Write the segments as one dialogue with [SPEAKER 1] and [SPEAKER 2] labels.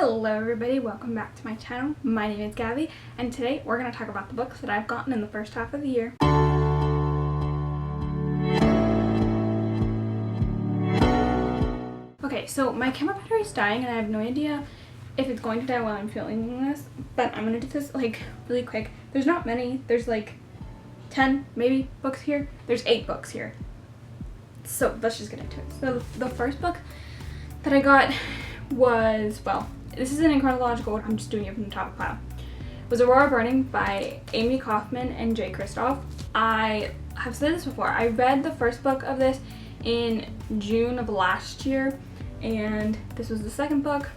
[SPEAKER 1] Hello everybody, welcome back to my channel. My name is Gabby, and today we're going to talk about the books that I've gotten in the first half of the year. Okay, so my camera battery is dying and I have no idea if it's going to die while I'm filming this, but I'm going to do this like really quick. There's not many, there's like 10 maybe books here. There's 8 books here. So let's just get into it. So the first book that I got was, well, this isn't in chronological order, I'm just doing it from the top of the pile. It was Aurora Burning by Amy Kaufman and Jay Kristoff. I have said this before, I read the first book of this in June of last year, and this was the second book.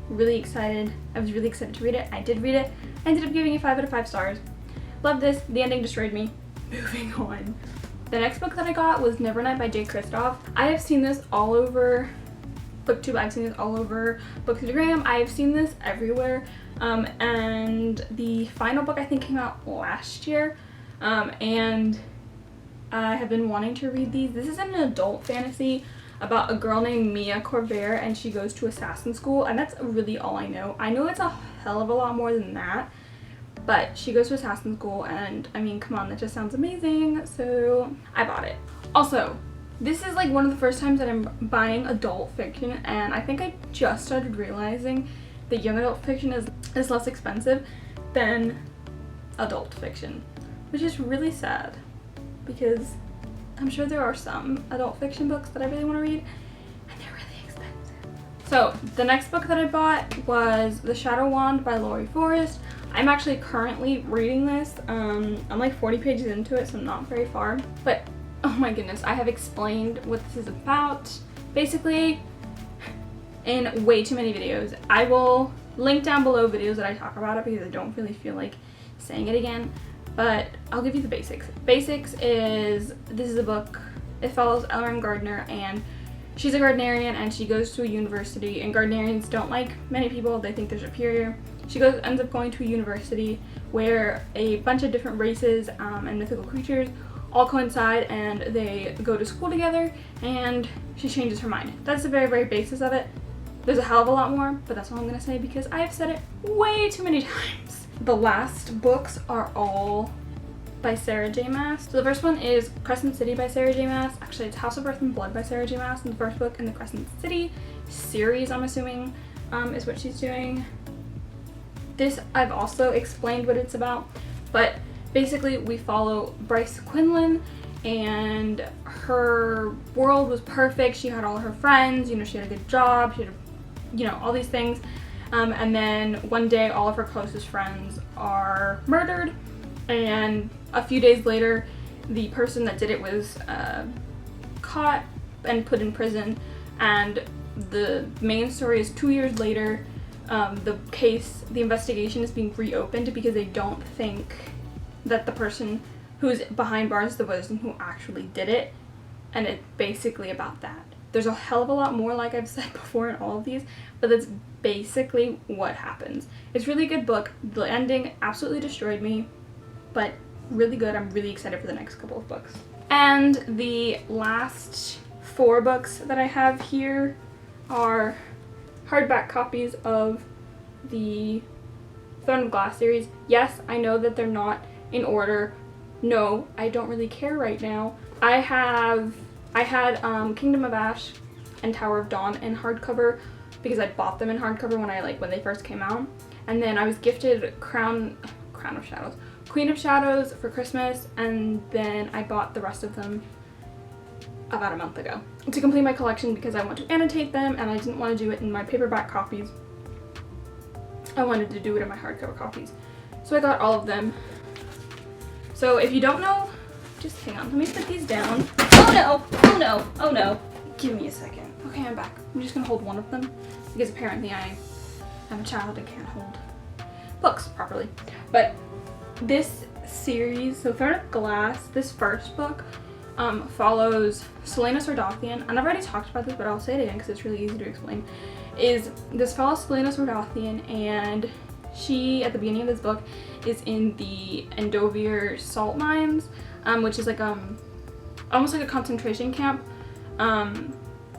[SPEAKER 1] Really excited. I was really excited to read it. I did read it. I ended up giving it 5 out of 5 stars. Loved this. The ending destroyed me. Moving on. The next book that I got was Nevernight by Jay Kristoff. I have seen this all over BookTube, I've seen this all over Bookstagram, I've seen this everywhere, and the final book I think came out last year, and I have been wanting to read these. This is an adult fantasy about a girl named Mia Corvair, and she goes to assassin school, and that's really all I know. I know it's a hell of a lot more than that, but she goes to assassin school, and I mean, come on, that just sounds amazing, so I bought it. Also, this is like one of the first times that I'm buying adult fiction, and I think I just started realizing that young adult fiction is less expensive than adult fiction, which is really sad because I'm sure there are some adult fiction books that I really want to read and they're really expensive. So the next book that I bought was The Shadow Wand by Laurie Forrest. I'm actually currently reading this. I'm like 40 pages into it, so I'm not very far, but oh my goodness, I have explained what this is about, basically, in way too many videos. I will link down below videos that I talk about it because I don't really feel like saying it again, but I'll give you the basics. Basics is, this is a book, it follows Ellen Gardner, and she's a Gardnerian, and she goes to a university, and Gardnerians don't like many people, they think they're superior. She ends up going to a university where a bunch of different races and mythical creatures all coincide, and they go to school together, and she changes her mind. That's the very, very basis of it. There's a hell of a lot more, but that's all I'm gonna say because I've said it way too many times. The last books are all by Sarah J. Maas. So the first one is Crescent City by Sarah J. Maas. Actually, it's House of Earth and Blood by Sarah J. Maas, and the first book in the Crescent City series, I'm assuming, is what she's doing. This, I've also explained what it's about, but basically, we follow Bryce Quinlan, and her world was perfect. She had all her friends, you know, she had a good job, she had, you know, all these things. And then one day, all of her closest friends are murdered, and a few days later, the person that did it was caught and put in prison. And the main story is 2 years later, the investigation is being reopened because they don't think that the person who's behind bars is the person who actually did it, and it's basically about that. There's a hell of a lot more, like I've said before in all of these, but that's basically what happens. It's a really good book. The ending absolutely destroyed me, but really good. I'm really excited for the next couple of books. And the last 4 books that I have here are hardback copies of the Throne of Glass series. Yes, I know that they're not in order. No, I don't really care right now. I had Kingdom of Ash and Tower of Dawn in hardcover because I bought them in hardcover when they first came out, and then I was gifted Queen of Shadows for Christmas, and then I bought the rest of them about a month ago to complete my collection because I want to annotate them, and I didn't want to do it in my paperback copies. I wanted to do it in my hardcover copies, so I got all of them. So if you don't know, just hang on, let me put these down. Oh no, oh no, oh no. Give me a second. Okay, I'm back. I'm just gonna hold one of them because apparently I am a child and can't hold books properly. But this series, so Throne of Glass, this first book, follows Selena Sordothian, and I've already talked about this, but I'll say it again because it's really easy to explain. This follows Selena Sordothian, and she, at the beginning of this book, is in the Endovier salt mines, which is like almost like a concentration camp,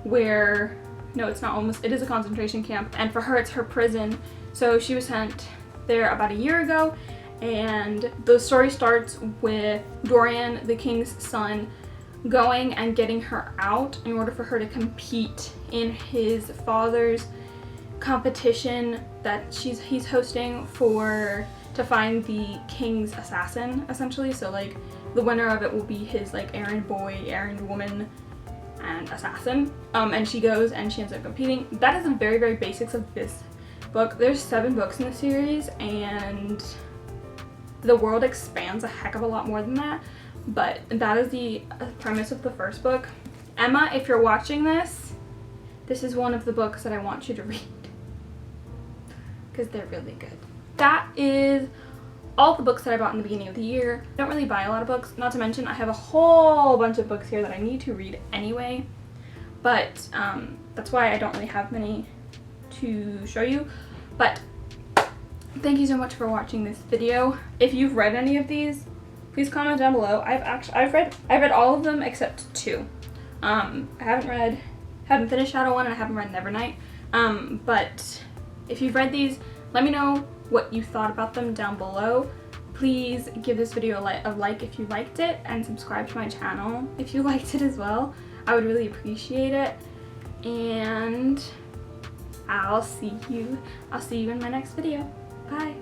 [SPEAKER 1] where no, it's not almost, it is a concentration camp, and for her it's her prison. So she was sent there about a year ago, and the story starts with Dorian, the king's son, going and getting her out in order for her to compete in his father's competition that he's hosting to find the king's assassin, essentially. So like the winner of it will be his like errand boy, errand woman, and assassin. And she goes and she ends up competing. That is the very, very basics of this book. There's 7 books in the series, and the world expands a heck of a lot more than that. But that is the premise of the first book. Emma, if you're watching this is one of the books that I want you to read, because they're really good. That is all the books that I bought in the beginning of the year. I don't really buy a lot of books, not to mention I have a whole bunch of books here that I need to read anyway, but that's why I don't really have many to show you. But thank you so much for watching this video. If you've read any of these, please comment down below. I've read all of them except 2. I haven't finished Shadow 1, and I haven't read Nevernight. But if you've read these, let me know what you thought about them down below. Please give this video a like if you liked it, and subscribe to my channel if you liked it as well. I would really appreciate it. And I'll see you in my next video. Bye.